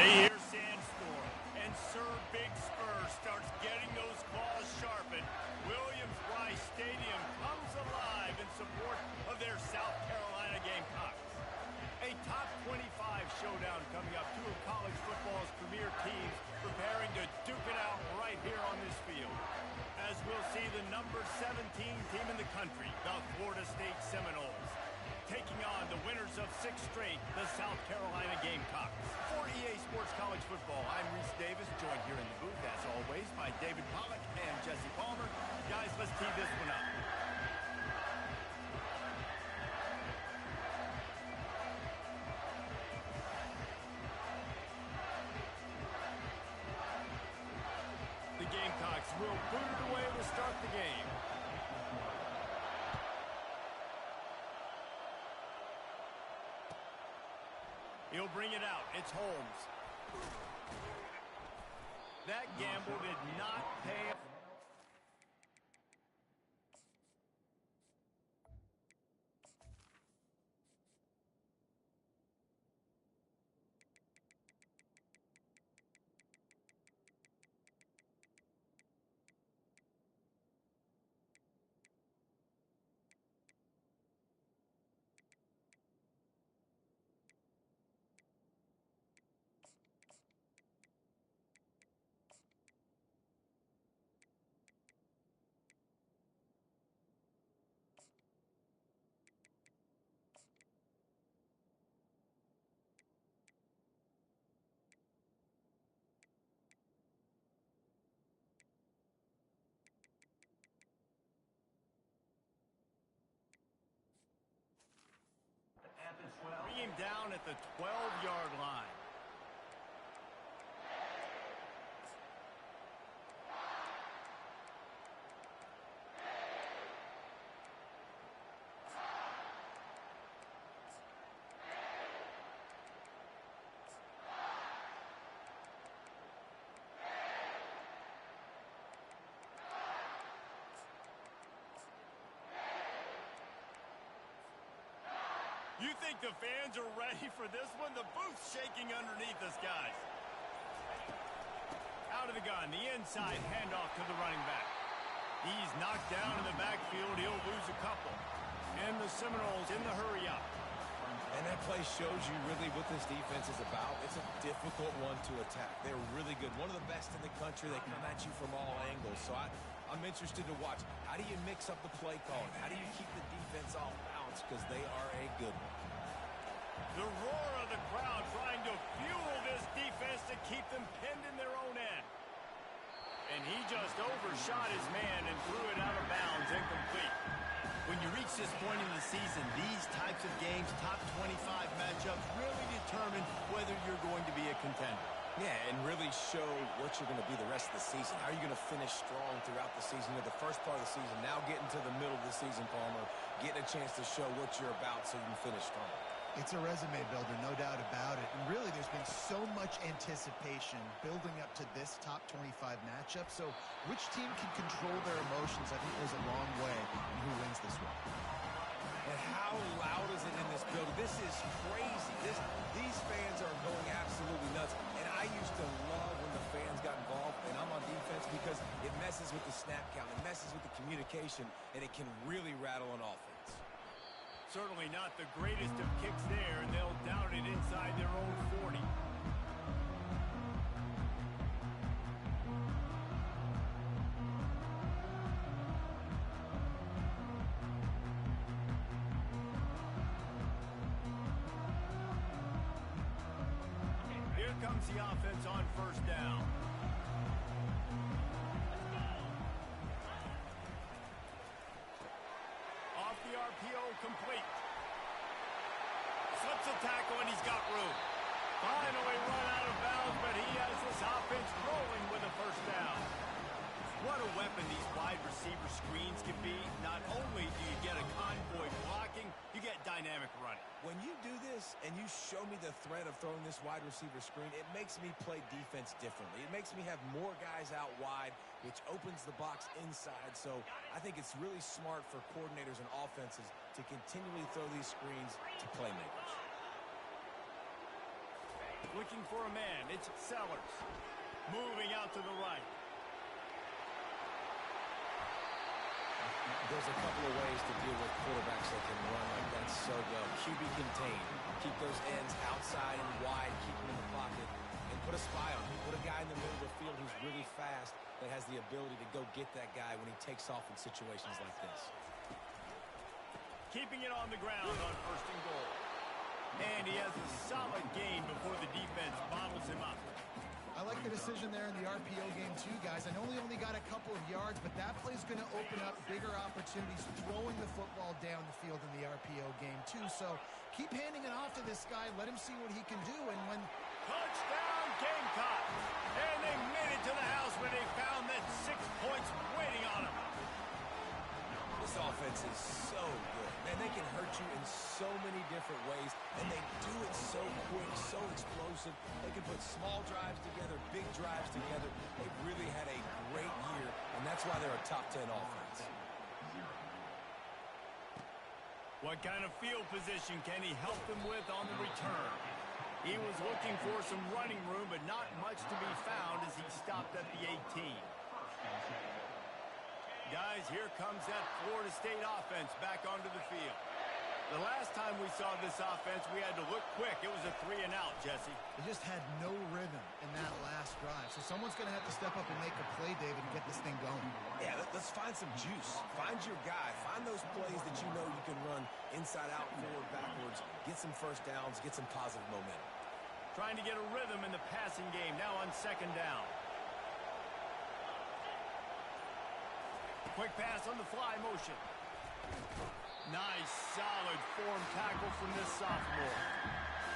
They hear Sandstorm, and Sir Big Spur starts getting those claws sharpened. Williams-Brice Stadium comes alive in support of their South Carolina Gamecocks. A top 25 showdown coming up. Two of college football's premier teams preparing to duke it out right here on this field. As we'll see the number 17 team in the country, the Florida State Seminoles, taking on the winners of 6 straight, the South Carolina Gamecocks. For EA Sports College Football, I'm Reese Davis, joined here in the booth, as always, by David Pollack and Jesse Palmer. Guys, let's tee this one up. The Gamecocks will boot it away to start the game. He'll bring it out. It's Holmes. That gamble did not pay off. Bring him down at the 12-yard line. You think the fans are ready for this one? The booth's shaking underneath us, guys. Out of the gun, the inside handoff to the running back. He's knocked down in the backfield. He'll lose a couple. And the Seminoles in the hurry up. And that play shows you really what this defense is about. It's a difficult one to attack. They're really good. One of the best in the country. They come at you from all angles. So I'm interested to watch. How do you mix up the play calling? How do you keep the defense off balance? Because they are a good one. The roar of the crowd trying to fuel this defense to keep them pinned in their own end. And he just overshot his man and threw it out of bounds, incomplete. When you reach this point in the season, these types of games, top 25 matchups, really determine whether you're going to be a contender. Yeah, and really show what you're going to be the rest of the season. How are you going to finish strong throughout the season? You're the first part of the season, now getting to the middle of the season, Palmer, getting a chance to show what you're about so you can finish strong. It's a resume builder, no doubt about it. And really, there's been so much anticipation building up to this top 25 matchup. So which team can control their emotions, I think, goes a long way in who wins this one. And how loud is it in this building? This is crazy. These fans are going absolutely nuts. And I used to love when the fans got involved, and I'm on defense, because it messes with the snap count. It messes with the communication, and it can really rattle an offense. Certainly not the greatest of kicks there, and they'll down it inside their own 40. Here comes the offense on first down. Off the RPO, complete. Slips a tackle, and he's got room. Finally run out of bounds, but he has this offense rolling with a first down. What a weapon these wide receiver screens can be. Not only do you get a convoy blocking, you get dynamic running. When you do this and you show me the threat of throwing this wide receiver screen, it makes me play defense differently. It makes me have more guys out wide, which opens the box inside. So I think it's really smart for coordinators and offenses to continually throw these screens to playmakers. looking for a man. It's Sellers. Moving out to the right. There's a couple of ways to deal with quarterbacks that can run like that so well. QB contained. Keep those ends outside and wide. Keep them in the pocket. And put a spy on him. Put a guy in the middle of the field who's really fast that has the ability to go get that guy when he takes off in situations like this. Keeping it on the ground on 1st and goal. And he has a solid gain before the defense bottles him up. I like the decision there in the RPO game too, guys. I know he only got a couple of yards, but that play's going to open up bigger opportunities throwing the football down the field in the RPO game too. So keep handing it off to this guy. Let him see what he can do. And when... Touchdown, Gamecock! And they made it to the house when they found that 6 points waiting on them. This offense is so good. Man, they can hurt you in so many different ways, and they do it so quick, so explosive. They can put small drives together, big drives together. They've really had a great year, and that's why they're a top 10 offense. What kind of field position can he help them with on the return? He was looking for some running room, but not much to be found as he stopped at the 18. Guys, here comes that Florida State offense back onto the field. The last time we saw this offense, we had to look quick. It was a 3-and-out, Jesse. They just had no rhythm in that last drive. So someone's going to have to step up and make a play, David, and get this thing going. Yeah, let's find some juice. Find your guy. Find those plays that you know you can run inside out, forward, backwards. Get some first downs. Get some positive momentum. Trying to get a rhythm in the passing game now on 2nd down. Quick pass on the fly motion. Nice, solid form tackle from this sophomore.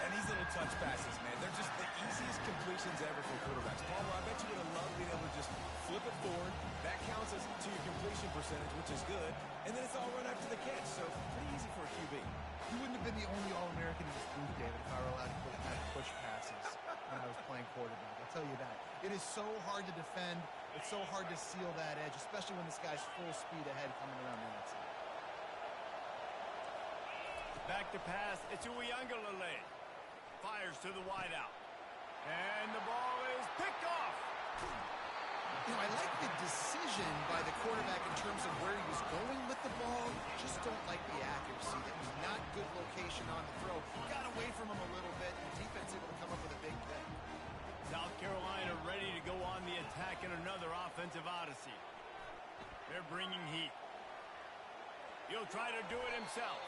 And these little touch passes, man, they're just the easiest completions ever for quarterbacks. Palmer, I bet you would have loved being able to just flip it forward. That counts as to your completion percentage, which is good. And then it's all run after the catch, so pretty easy for a QB. You wouldn't have been the only All-American in this group, David, if I were allowed to push passes when I was playing quarterback. I'll tell you that. It is so hard to defend. It's so hard to seal that edge, especially when this guy's full speed ahead coming around the outside. Back to pass. It's Uiagalelei. Fires to the wideout. And the ball is picked off. You know, I like the decision by the quarterback in terms of where he was going with the ball. Just don't like the accuracy. That was not good location on the throw. Got away from him a little bit, and defense able to come up with a big play. South Carolina ready to go on the attack in another offensive odyssey. They're bringing heat. He'll try to do it himself.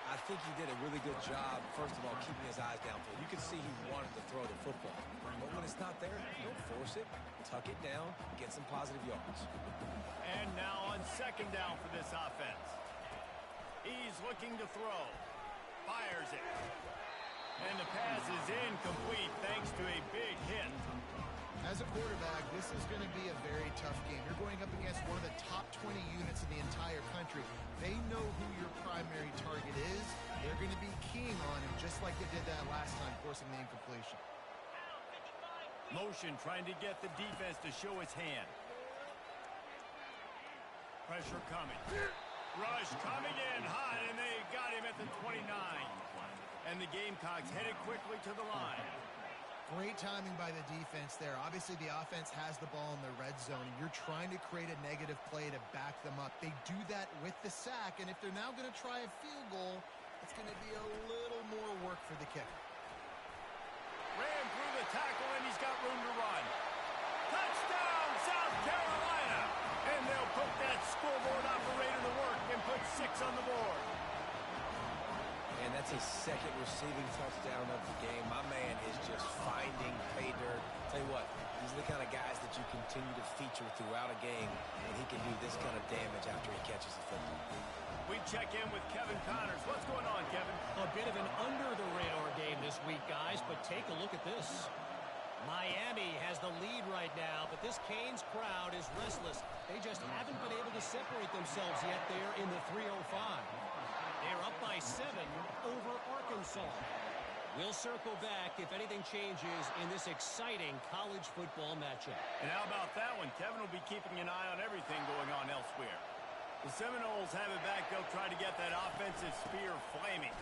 I think he did a really good job, first of all, keeping his eyes downfield. You could see he wanted to throw the football. But when it's not there, don't force it. Tuck it down. Get some positive yards. And now on 2nd down for this offense. He's looking to throw. Fires it. And the pass is incomplete thanks to a big hit. As a quarterback, this is going to be a very tough game. You're going up against one of the top 20 units in the entire country. They know who your primary target is. They're going to be keen on him, just like they did that last time, forcing the incompletion. Motion trying to get the defense to show its hand. Pressure coming. Rush coming in hot, and they got him at the 29. And the Gamecocks headed quickly to the line. Great timing by the defense there. Obviously, the offense has the ball in the red zone, and you're trying to create a negative play to back them up. They do that with the sack, and if they're now going to try a field goal, it's going to be a little more work for the kicker. Ran through the tackle, and he's got room to run. Touchdown, South Carolina! And they'll put that scoreboard operator to work and put 6 on the board. And that's his 2nd receiving touchdown of the game. My man is just finding pay dirt. Tell you what, these are the kind of guys that you continue to feature throughout a game, and he can do this kind of damage after he catches the football. We check in with Kevin Connors. What's going on, Kevin? A bit of an under-the-radar game this week, guys, but take a look at this. Miami has the lead right now, but this Canes crowd is restless. They just haven't been able to separate themselves yet there in the 305. They're up by 7 over Arkansas. We'll circle back if anything changes in this exciting college football matchup. And how about that one? Kevin will be keeping an eye on everything going on elsewhere. The Seminoles have it back. They'll try to get that offensive spear flaming.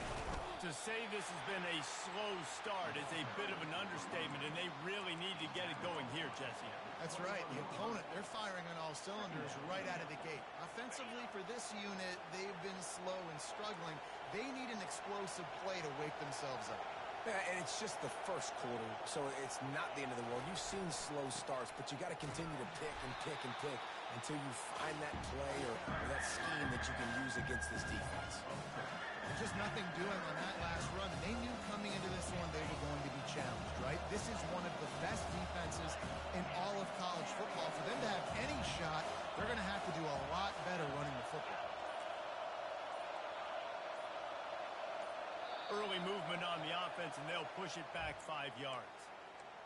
To say this has been a slow start is a bit of an understatement, and they really need to get it going here, Jesse. That's right. The opponent, they're firing on all cylinders right out of the gate. Offensively, for this unit, they've been slow and struggling. They need an explosive play to wake themselves up. Yeah, and it's just the first quarter, so it's not the end of the world. You've seen slow starts, but you got to continue to pick and pick and pick until you find that play or that scheme that you can use against this defense. Just nothing doing on that last run. And they knew coming into this one they were going to be challenged, right? This is one of the best defenses in all of college football. For them to have any shot, they're going to have to do a lot better running the football. Early movement on the offense, and they'll push it back 5 yards.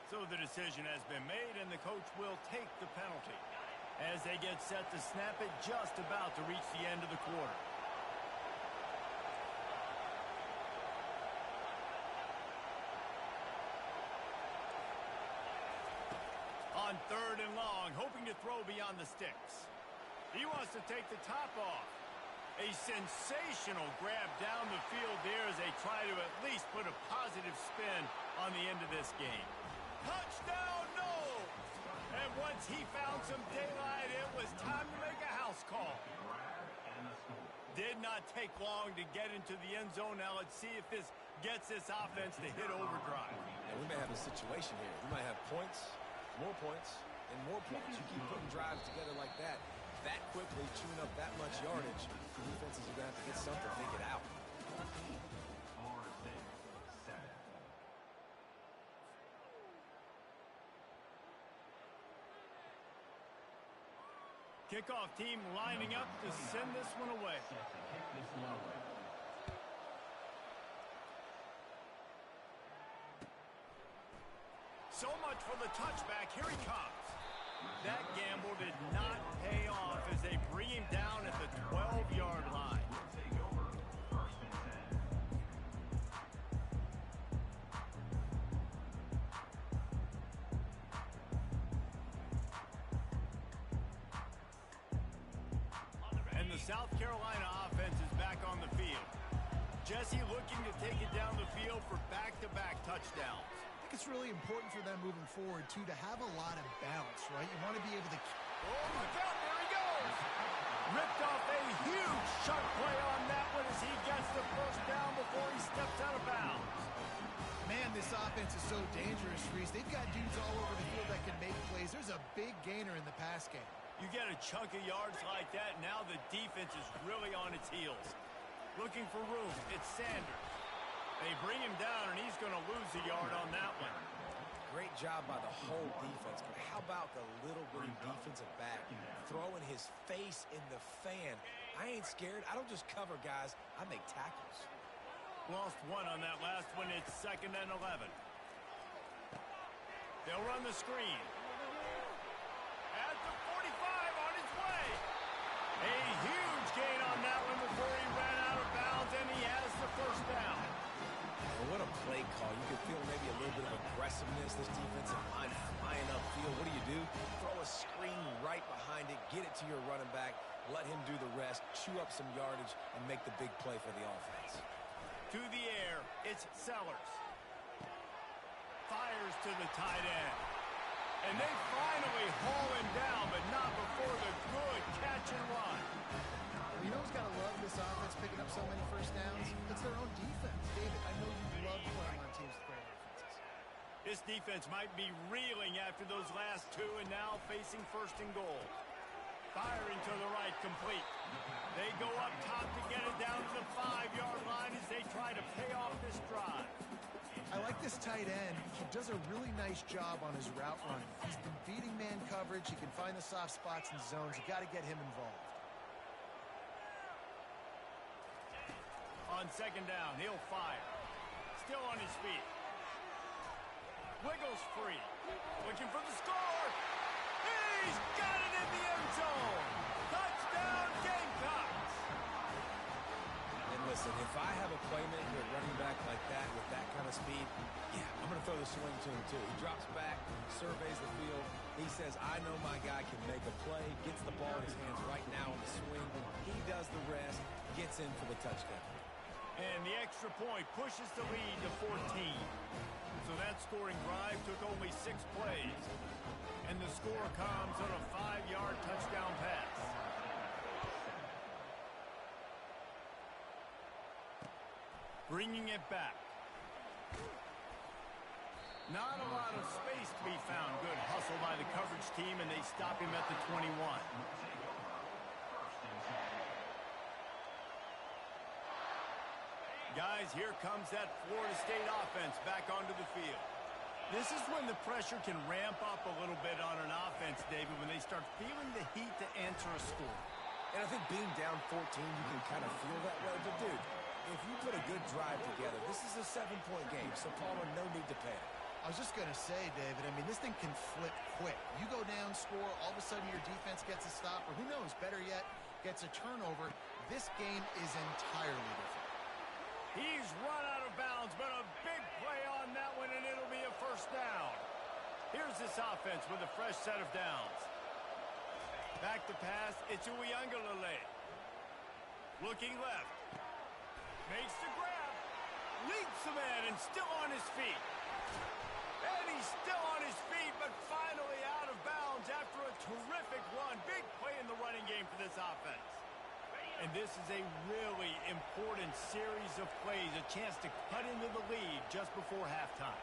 So the decision has been made, and the coach will take the penalty as they get set to snap it just about to reach the end of the quarter. On 3rd and long, hoping to throw beyond the sticks. He wants to take the top off. A sensational grab down the field there as they try to at least put a positive spin on the end of this game. Touchdown, no! And once he found some daylight, it was time to make a house call. Did not take long to get into the end zone. Now let's see if this gets this offense to hit overdrive. And we may have a situation here. We might have points, more points, and more points. You keep putting drives together like that quickly, chewing up that much yardage, the defenses are going to have to get something, think it out. Kickoff team lining up to send this one away. So much for the touchback. Here he comes. That gamble did not pay off as they bring him down at the 12-yard line. And the South Carolina offense is back on the field. Jesse looking to take it down the field for back-to-back touchdowns. It's really important for them moving forward, too, to have a lot of balance, right? You want to be able to... Oh, look out, there he goes! Ripped off a huge sharp play on that one as he gets the first down before he steps out of bounds. Man, this offense is so dangerous, Reese. They've got dudes all over the field that can make plays. There's a big gainer in the pass game. You get a chunk of yards like that, now the defense is really on its heels. Looking for room, it's Sanders. They bring him down, and he's going to lose a yard on that one. Great job by the whole defense, but how about the little bitty defensive back throwing his face in the fan? I ain't scared. I don't just cover guys. I make tackles. Lost one on that last one. It's 2nd and 11. They'll run the screen. At the 45 on his way. A huge gain on that one before he ran out of bounds, and he has the first down. What a play call. You could feel maybe a little bit of aggressiveness. This defensive line flying upfield. What do? Throw a screen right behind it. Get it to your running back. Let him do the rest. Chew up some yardage and make the big play for the offense. To the air, it's Sellers. Fires to the tight end. And they finally haul him down, but not before the good catch and run. You know who's got to love this offense picking up so many first downs? It's their own defense. David, I know you love playing on teams with great offenses. This defense might be reeling after those last two and now facing 1st and goal. Firing to the right, complete. They go up top to get it down to the 5-yard line as they try to pay off this drive. I like this tight end. He does a really nice job on his route running. He's been beating man coverage. He can find the soft spots and zones. You got to get him involved. On 2nd down, he'll fire. Still on his feet. Wiggles free. Looking for the score. He's got it in the end zone. Touchdown, Gamecocks. And listen, if I have a playmaker at running back like that with that kind of speed, yeah, I'm going to throw the swing to him too. He drops back, surveys the field. He says, I know my guy can make a play, gets the ball in his hands right now in the swing. He gets in for the touchdown. And the extra point pushes the lead to 14. So that scoring drive took only 6 plays. And the score comes on a 5-yard touchdown pass. Bringing it back. Not a lot of space to be found. Good hustle by the coverage team, and they stop him at the 21. Guys, here comes that Florida State offense back onto the field. This is when the pressure can ramp up a little bit on an offense, David, when they start feeling the heat to answer a score. And I think being down 14, you can kind of feel that way. But, dude, if you put a good drive together, this is a 7-point game, so Palmer, no need to panic. I was just going to say, David, I mean, this thing can flip quick. You go down, score, all of a sudden your defense gets a stop, or who knows, better yet, gets a turnover. This game is entirely different. He's run out of bounds, but a big play on that one, and it'll be a first down. Here's this offense with a fresh set of downs. Back to pass, it's Uiagalelei. Looking left. Makes the grab. Leaps the man and still on his feet. And he's still on his feet, but finally out of bounds after a terrific run. Big play in the running game for this offense. And this is a really important series of plays, a chance to cut into the lead just before halftime.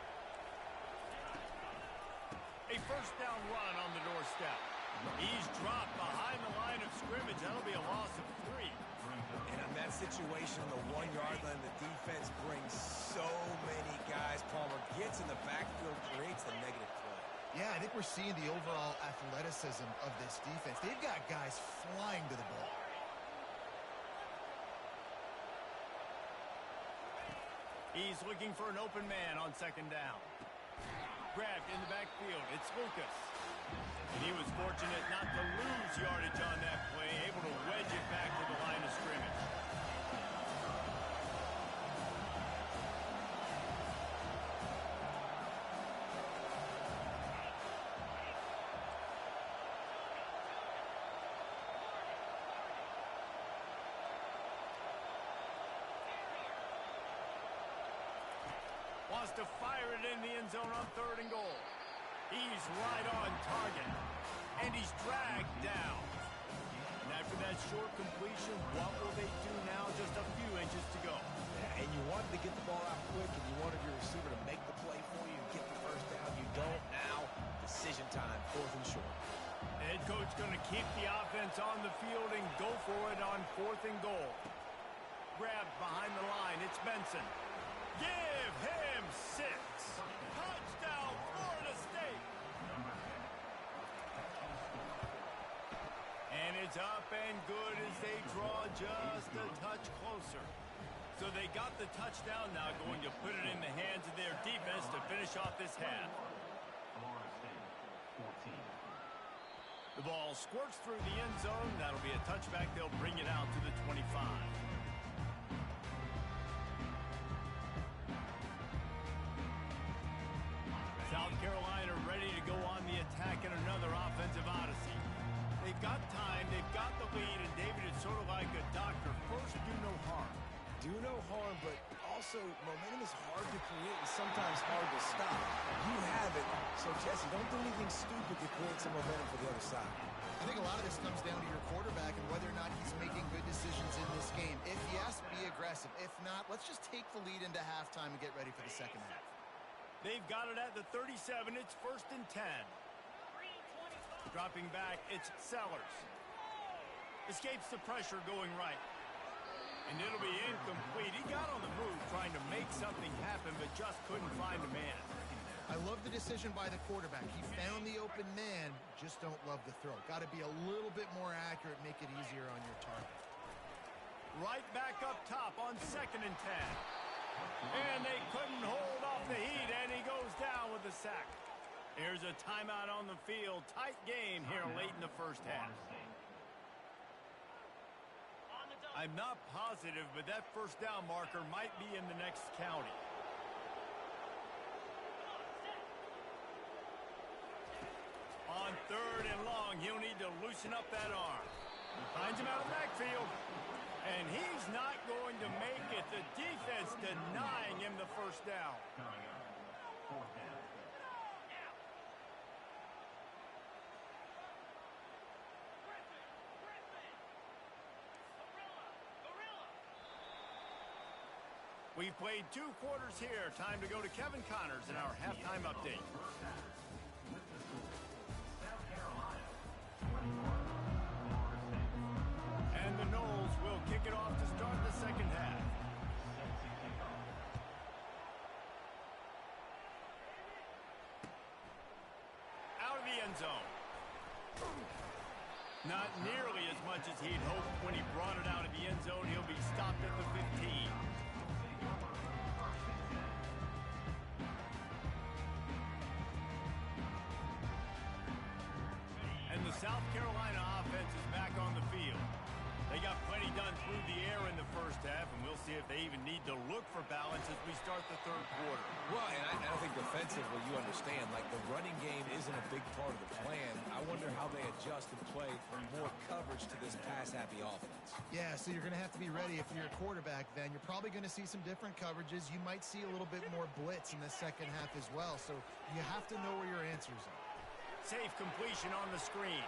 A first down run on the doorstep. He's dropped behind the line of scrimmage. That'll be a loss of 3. And in that situation, on the 1-yard line, the defense brings so many guys. Palmer gets in the backfield, creates the negative play. Yeah, I think we're seeing the overall athleticism of this defense. They've got guys flying to the ball. He's looking for an open man on second down. Grabbed in the backfield. It's Lucas. And he was fortunate not to lose yardage on that play, able to wedge it back to the line of scrimmage. Wants to fire it in the end zone on 3rd and goal. He's right on target. And he's dragged down. And after that short completion, what will they do now? Just a few inches to go. Yeah, and you wanted to get the ball out quick, and you wanted your receiver to make the play for you and get the first down. You don't now. Decision time, 4th and short. The head coach going to keep the offense on the field and go for it on 4th and goal. Grabbed behind the line. It's Benson. Give him 6. Touchdown, Florida State. And it's up and good as they draw just a touch closer. So they got the touchdown, now going to put it in the hands of their defense to finish off this half. The ball squirts through the end zone. That'll be a touchback. They'll bring it out to the 25. South Carolina ready to go on the attack in another offensive odyssey. They've got time, they've got the lead, and David, it's sort of like a doctor. First, do no harm. Do no harm, but also momentum is hard to create and sometimes hard to stop. You have it, so Jesse, don't do anything stupid to create some momentum for the other side. I think a lot of this comes down to your quarterback and whether or not he's making good decisions in this game. If yes, be aggressive. If not, let's just take the lead into halftime and get ready for the second half. They've got it at the 37. It's 1st and 10. Dropping back, it's Sellers. Escapes the pressure going right. And it'll be incomplete. He got on the move trying to make something happen, but just couldn't find a man. I love the decision by the quarterback. He found the open man, just don't love the throw. Got to be a little bit more accurate, make it easier on your target. Right back up top on 2nd and 10. And they couldn't hold off the heat, and he goes down with a sack. Here's a timeout on the field. Tight game here late in the first half. I'm not positive, but that first down marker might be in the next county. On 3rd and long, he'll need to loosen up that arm. Finds him out of the backfield. And he's not going to make it. The defense denying him the first down. We've played 2 quarters here. Time to go to Kevin Connors in our halftime update. And the Noles will kick it off to start the second half. Out of the end zone. Not nearly as much as he'd hoped when he brought it out of the end zone. He'll be stopped at the 15. The South Carolina offense is back on the field. They got plenty done through the air in the first half, and we'll see if they even need to look for balance as we start the third quarter. Well, and I think defensively, you understand, like the running game isn't a big part of the plan. I wonder how they adjust and play more coverage to this pass-happy offense. Yeah, so you're going to have to be ready if you're a quarterback then. You're probably going to see some different coverages. You might see a little bit more blitz in the second half as well, so you have to know where your answers are. Safe completion on the screen.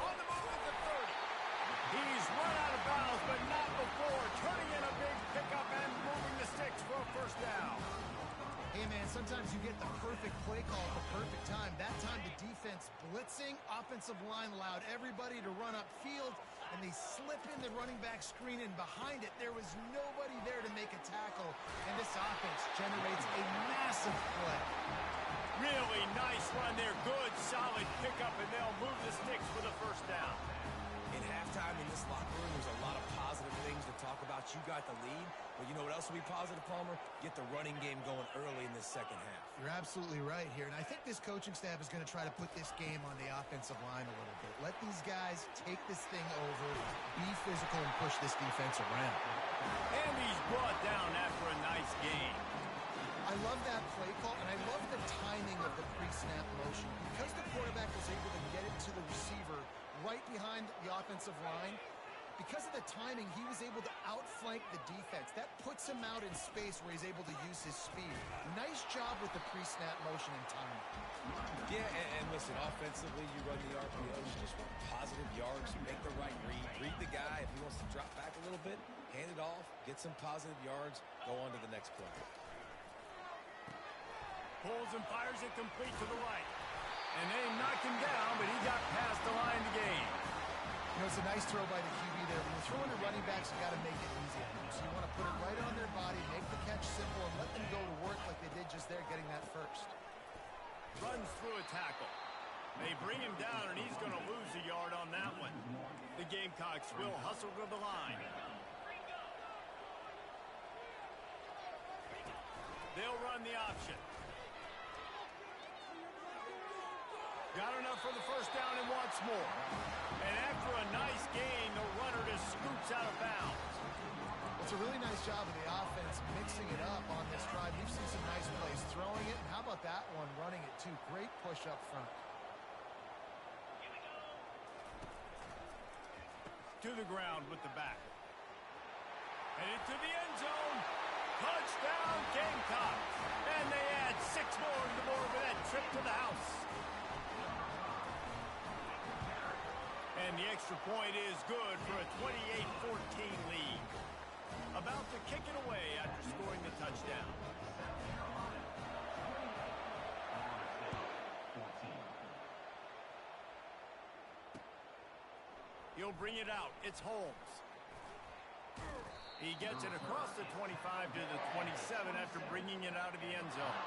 On the move at the 30. He's run out of bounds, but not before. Turning in a big pickup and moving the sticks for a first down. Hey, man, sometimes you get the perfect play call at the perfect time. That time the defense blitzing, offensive line allowed everybody to run upfield, and they slip in the running back screen, and behind it there was nobody there to make a tackle, and this offense generates a massive play. Really nice run there. Good, solid pickup, and they'll move the sticks for the first down. In halftime in this locker room, there's a lot of positive things to talk about. You got the lead, but you know what else will be positive, Palmer? Get the running game going early in this second half. You're absolutely right here, and I think this coaching staff is going to try to put this game on the offensive line a little bit. Let these guys take this thing over, be physical, and push this defense around. And he's brought down after a nice game. I love that play call, and I love the timing of the pre-snap motion. Because the quarterback was able to get it to the receiver right behind the offensive line, because of the timing, he was able to outflank the defense. That puts him out in space where he's able to use his speed. Nice job with the pre-snap motion and timing. Yeah, and listen, offensively, you run the RPOs, you just want positive yards, make the right read the guy. If he wants to drop back a little bit, hand it off, get some positive yards, go on to the next play. Pulls and fires it complete to the right. And they knocked him down, but he got past the line to gain. You know, it's a nice throw by the QB there. When you're throwing to running backs, you got to make it easy on them. So you want to put it right on their body, make the catch simple, and let them go to work like they did just there, getting that first. Runs through a tackle. They bring him down, and he's going to lose a yard on that one. The Gamecocks will hustle to the line. They'll run the option. Got enough for the first down and wants more. And after a nice gain, the runner just scoots out of bounds. It's a really nice job of the offense mixing it up on this drive. We've seen some nice plays throwing it, and how about that one running it too? Great push up front. To the ground with the back. Headed to the end zone. Touchdown, Gamecocks. And they add 6 more to the board with that trip to the house. And the extra point is good for a 28-14 lead. About to kick it away after scoring the touchdown. He'll bring it out. It's Holmes. He gets it across the 25 to the 27 after bringing it out of the end zone.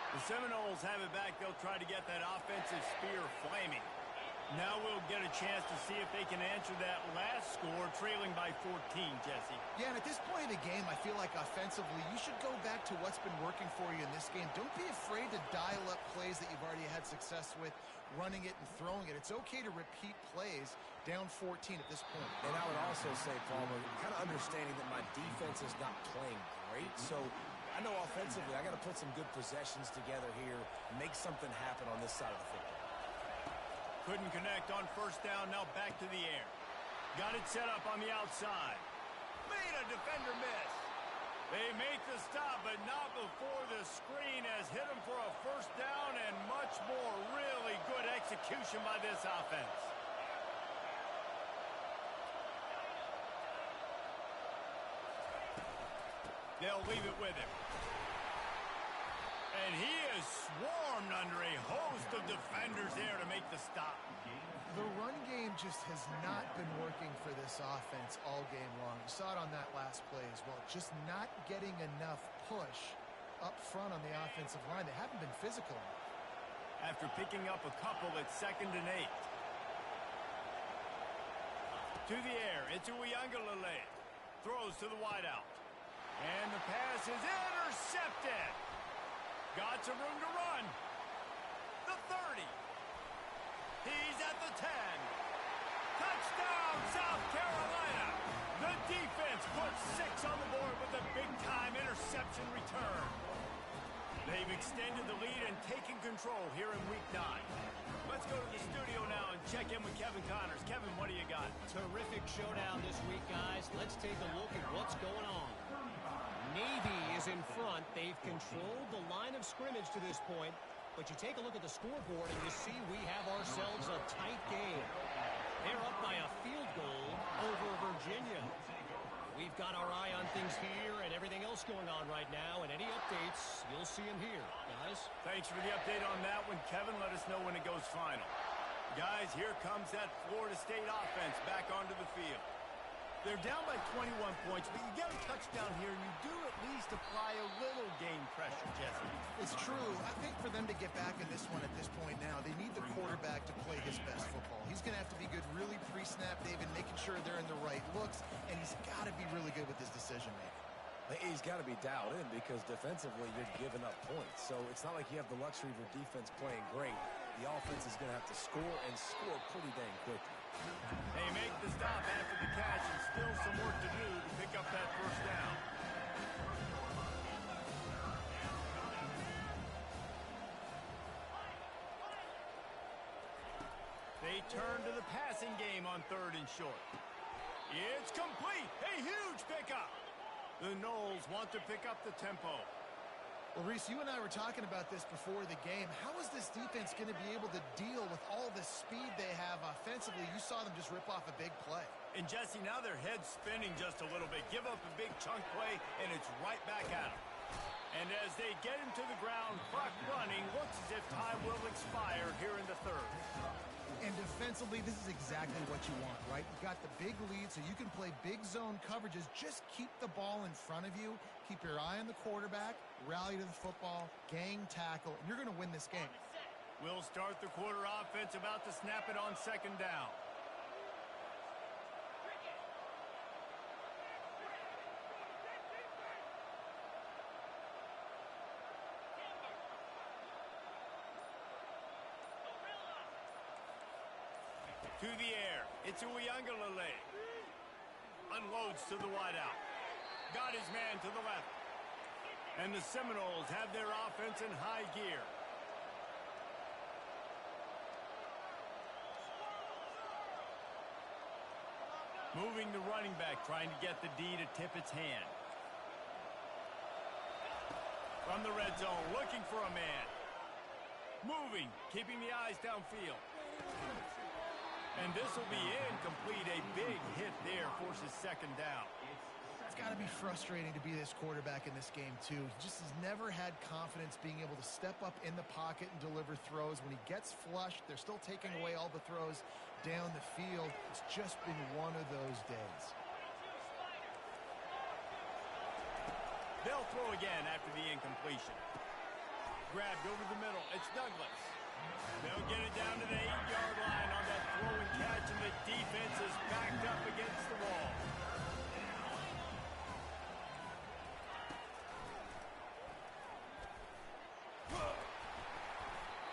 The Seminoles have it back. They'll try to get that offensive spear flaming. Now we'll get a chance to see if they can answer that last score, trailing by 14, Jesse. Yeah, and at this point in the game, I feel like offensively, you should go back to what's been working for you in this game. Don't be afraid to dial up plays that you've already had success with, running it and throwing it. It's okay to repeat plays down 14 at this point. And I would also say, Palmer, kind of understanding that my defense is not playing great, so I know offensively I got to put some good possessions together here, make something happen on this side of the football. Couldn't connect on first down, now back to the air. Got it set up on the outside. Made a defender miss. They make the stop, but not before the screen has hit them for a first down and much more. Really good execution by this offense. They'll leave it with him. And he is swarmed under a host of defenders there to make the stop. The run game just has not been working for this offense all game long. You saw it on that last play as well. Just not getting enough push up front on the offensive line. They haven't been physical enough. After picking up a couple, it's 2nd and 8. To the air, it's Uiagalelei. Throws to the wideout. And the pass is intercepted. Got some room to run. The 30. He's at the 10. Touchdown, South Carolina. The defense puts 6 on the board with a big-time interception return. They've extended the lead and taken control here in Week 9. Let's go to the studio now and check in with Kevin Connors. Kevin, what do you got? Terrific showdown this week, guys. Let's take a look at what's going on. Navy is in front. They've controlled the line of scrimmage to this point. But you take a look at the scoreboard and you see we have ourselves a tight game. They're up by a field goal over Virginia. We've got our eye on things here and everything else going on right now. And any updates, you'll see them here, guys. Thanks for the update on that one, Kevin. Let us know when it goes final. Guys, here comes that Florida State offense back onto the field. They're down by 21 points, but you get a touchdown here, and you do at least apply a little game pressure, Jesse. It's true. I think for them to get back in this one at this point now, they need the quarterback to play his best football. He's going to have to be good really pre-snap, David, making sure they're in the right looks, and he's got to be really good with his decision-making. He's got to be dialed in because defensively you're giving up points. So it's not like you have the luxury of your defense playing great. The offense is going to have to score and score pretty dang quickly. They make the stop after the catch and still some work to do to pick up that first down. They turn to the passing game on 3rd and short. It's complete. A huge pickup. The Noles want to pick up the tempo. Well, Reese, you and I were talking about this before the game. How is this defense going to be able to deal with all the speed they have offensively? You saw them just rip off a big play. And, Jesse, now their head's spinning just a little bit. Give up a big chunk play, and it's right back at them. And as they get him to the ground, clock running, looks as if time will expire here in the 3rd. And defensively, this is exactly what you want, right? You got the big lead, so you can play big zone coverages. Just keep the ball in front of you. Keep your eye on the quarterback. Rally to the football. Gang tackle. And you're going to win this game. We'll start the quarter offense, about to snap it on 2nd down. To the air, it's Uiagalelei. Unloads to the wideout. Got his man to the left. And the Seminoles have their offense in high gear. Moving the running back, trying to get the D to tip its hand. From the red zone, looking for a man. Moving, keeping the eyes downfield. And this will be incomplete. A big hit there forces 2nd down. It's got to be frustrating to be this quarterback in this game, too. He just has never had confidence being able to step up in the pocket and deliver throws. When he gets flushed, they're still taking away all the throws down the field. It's just been one of those days. They'll throw again after the incompletion. Grabbed over the middle. It's Douglas. They'll get it down to the 8-yard line on that throw and catch, and the defense is backed up against the wall.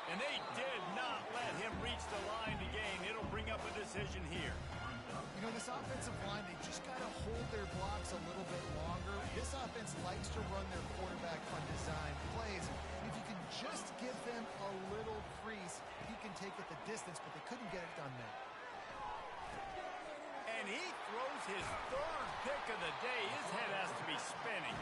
And they did not let him reach the line to gain. It'll bring up a decision here. You know, this offensive line, they just got to hold their blocks a little bit longer. This offense likes to run their quarterback on design plays. And if you can just give them a little crease, he can take it the distance, but they couldn't get it done there. And he throws his third pick of the day. His head has to be spinning.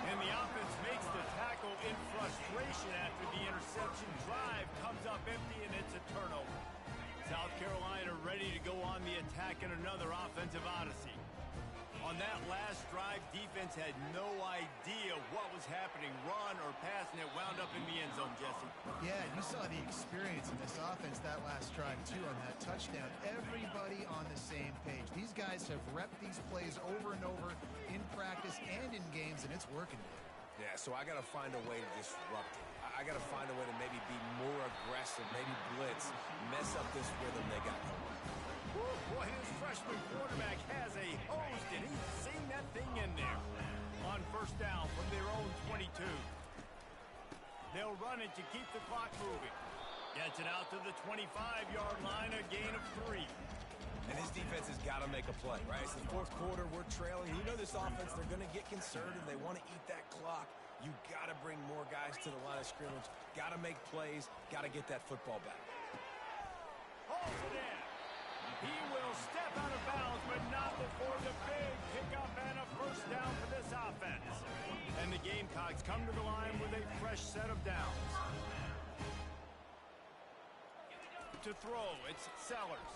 And the offense makes the tackle in frustration after the interception. Drive comes up empty, and it's a turnover. South Carolina ready to go on the attack in another offensive odyssey. On that last drive, defense had no idea what was happening. Run or pass, and it wound up in the end zone, Jesse. Yeah, you saw the experience in this offense that last drive, too, on that touchdown. Everybody on the same page. These guys have repped these plays over and over in practice and in games, and it's working. Yeah, so I got to find a way to disrupt it. I got to find a way to maybe be more aggressive, maybe blitz, mess up this rhythm they got going. Boy, his freshman quarterback has a hose. Did he sing that thing in there? On first down from their own 22. They'll run it to keep the clock moving. Gets it out to the 25-yard line, a gain of 3. And his defense has got to make a play, right? It's the fourth quarter. We're trailing. You know this offense, they're going to get conservative. They want to eat that clock. You got to bring more guys to the line of scrimmage. Got to make plays. Got to get that football back. Holds it in. He will step out of bounds, but not before the big pickup and a first down for this offense. And the Gamecocks come to the line with a fresh set of downs. To throw, it's Sellers.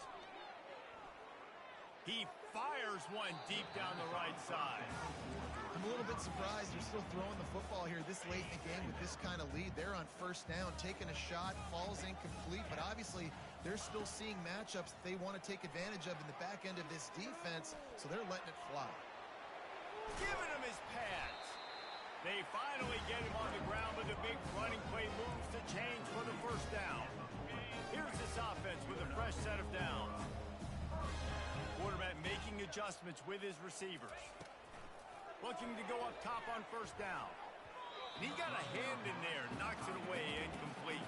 He fires one deep down the right side. I'm a little bit surprised they're still throwing the football here this late in the game with this kind of lead. They're on first down, taking a shot, falls incomplete, but obviously they're still seeing matchups that they want to take advantage of in the back end of this defense, so they're letting it fly. Giving him his pads. They finally get him on the ground, but the big running play moves to change for the first down. Here's this offense with a fresh set of downs. Quarterback making adjustments with his receivers. Looking to go up top on first down. And he got a hand in there, knocks it away, incomplete.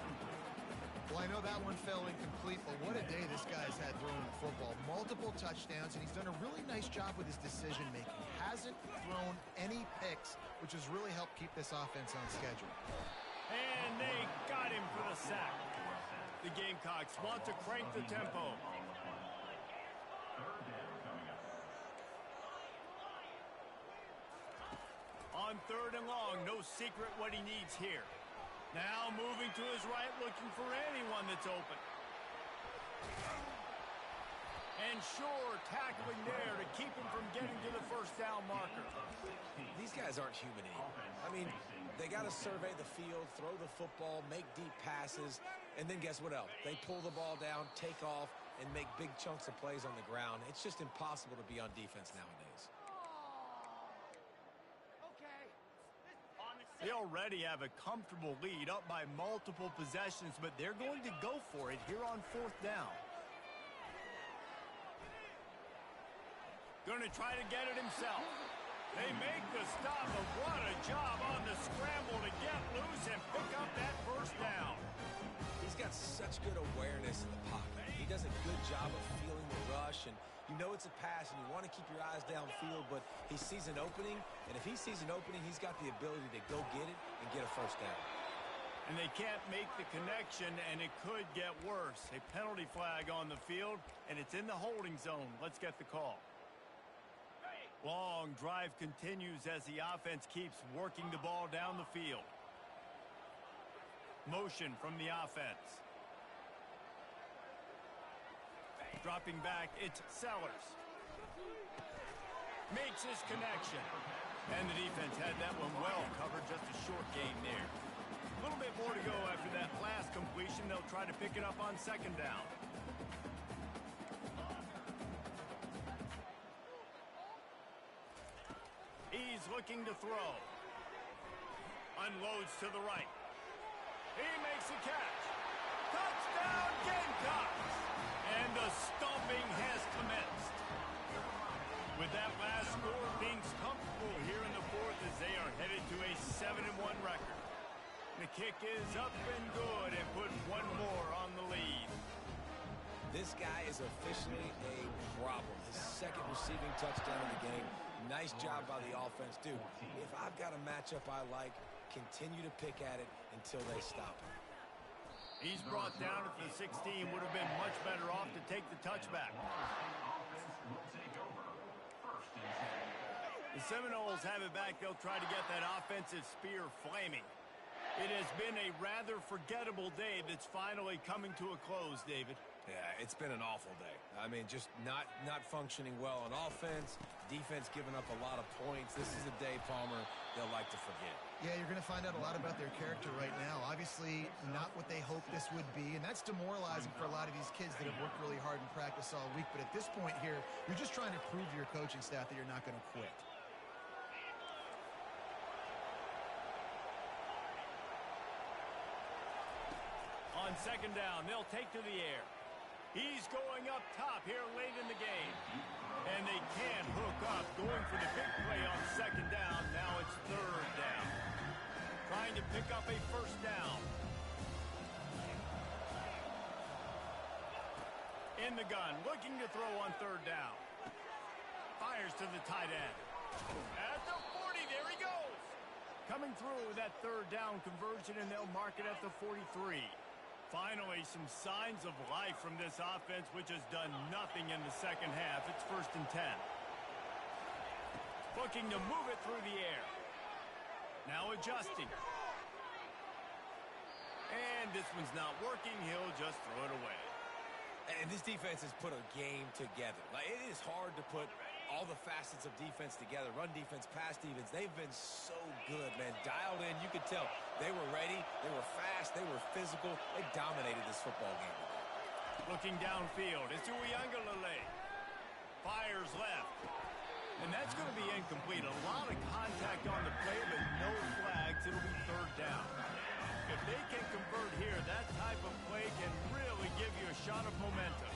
Well, I know that one fell incomplete, but what a day this guy's had throwing the football. Multiple touchdowns, and he's done a really nice job with his decision-making. Hasn't thrown any picks, which has really helped keep this offense on schedule. And they got him for the sack. The Gamecocks want to crank the tempo. On third and long, no secret what he needs here. Now moving to his right, looking for anyone that's open. And Shore tackling there to keep him from getting to the first down marker. These guys aren't human anymore. I mean, they got to survey the field, throw the football, make deep passes, and then guess what else? They pull the ball down, take off, and make big chunks of plays on the ground. It's just impossible to be on defense nowadays. They already have a comfortable lead, up by multiple possessions, but they're going to go for it here on fourth down. Going to try to get it himself. They make the stop, but what a job on the scramble to get loose and pick up that first down. He's got such good awareness in the pocket. He does a good job of feeling the rush, and you know it's a pass, and you want to keep your eyes downfield, but he sees an opening, and if he sees an opening, he's got the ability to go get it and get a first down. And they can't make the connection, and it could get worse. A penalty flag on the field, and it's in the holding zone. Let's get the call. Long drive continues as the offense keeps working the ball down the field. Motion from the offense. Dropping back, it's Sellers. Makes his connection. And the defense had that one well covered, just a short gain there. A little bit more to go after that last completion. They'll try to pick it up on second down. He's looking to throw. Unloads to the right. He makes a catch. Touchdown, Gamecocks! And the stomping has commenced. With that last score, things comfortable here in the fourth as they are headed to a 7-1 record. The kick is up and good and put one more on the lead. This guy is officially a problem. His second receiving touchdown of the game. Nice job by the offense. Dude, if I've got a matchup I like, continue to pick at it until they stop him. He's brought down at the 16. Would have been much better off to take the touchback. The Seminoles have it back. They'll try to get that offensive spear flaming. It has been a rather forgettable day that's finally coming to a close, David. Yeah, it's been an awful day. I mean, just not functioning well on offense. Defense giving up a lot of points. This is a day, Palmer, they'll like to forget. Yeah, you're going to find out a lot about their character right now. Obviously, not what they hoped this would be, and that's demoralizing for a lot of these kids that have worked really hard in practice all week. But at this point here, you're just trying to prove to your coaching staff that you're not going to quit. On second down, they'll take to the air. He's going up top here late in the game. And they can't hook up. Going for the big play on second down. Now it's third down. Trying to pick up a first down. In the gun, looking to throw on third down. Fires to the tight end. At the 40, there he goes. Coming through with that third down conversion, and they'll mark it at the 43. Finally, some signs of life from this offense, which has done nothing in the second half. It's 1st and 10. Looking to move it through the air. Now adjusting. And this one's not working. He'll just throw it away. And this defense has put a game together. Like, it is hard to put all the facets of defense together. Run defense, pass defense. They've been so good, man. Dialed in. You could tell they were ready. They were fast. They were physical. They dominated this football game. Looking downfield. It's Uiagalelei. Fires left. And that's going to be incomplete. A lot of contact on the play, but no flags. It'll be third down. If they can convert here, that type of play can really give you a shot of momentum.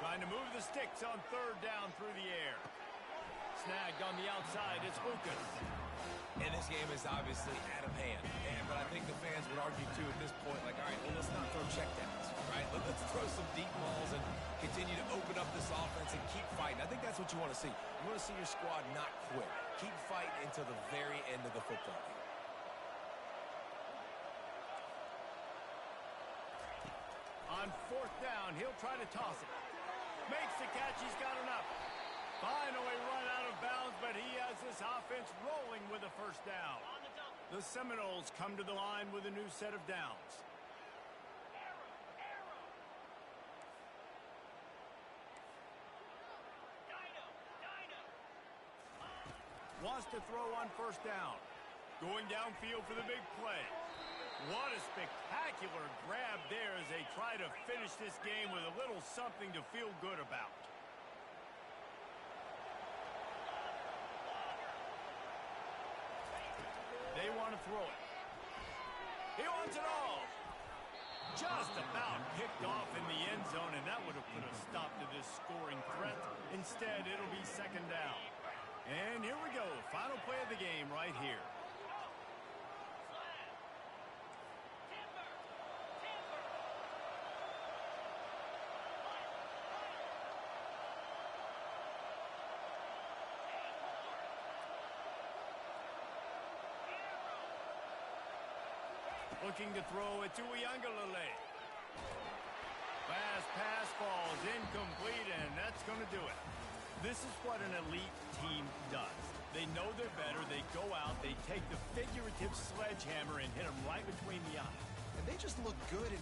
Trying to move the sticks on third down through the air. Snagged on the outside. It's Lucas. And this game is obviously out of hand. But I think the fans would argue, too, at this point, like, all right, well, let's not throw checkdowns, right? Let's throw some deep balls and continue to open up this offense and keep fighting. I think that's what you want to see. You want to see your squad not quit. Keep fighting until the very end of the football game. On fourth down, he'll try to toss it. Makes the catch. He's got enough. Finally run out of bounds, but he has this offense rolling with a first down. The Seminoles come to the line with a new set of downs. Wants to throw on first down. Going downfield for the big play. What a spectacular grab there as they try to finish this game with a little something to feel good about. They want to throw it. He wants it all. Just about picked off in the end zone, and that would have put a stop to this scoring threat. Instead, it'll be second down. And here we go. Final play of the game right here. Looking to throw it to Uiagalelei. Fast pass falls incomplete, and that's going to do it. This is what an elite team does. They know they're better. They go out. They take the figurative sledgehammer and hit them right between the eyes. And they just look good in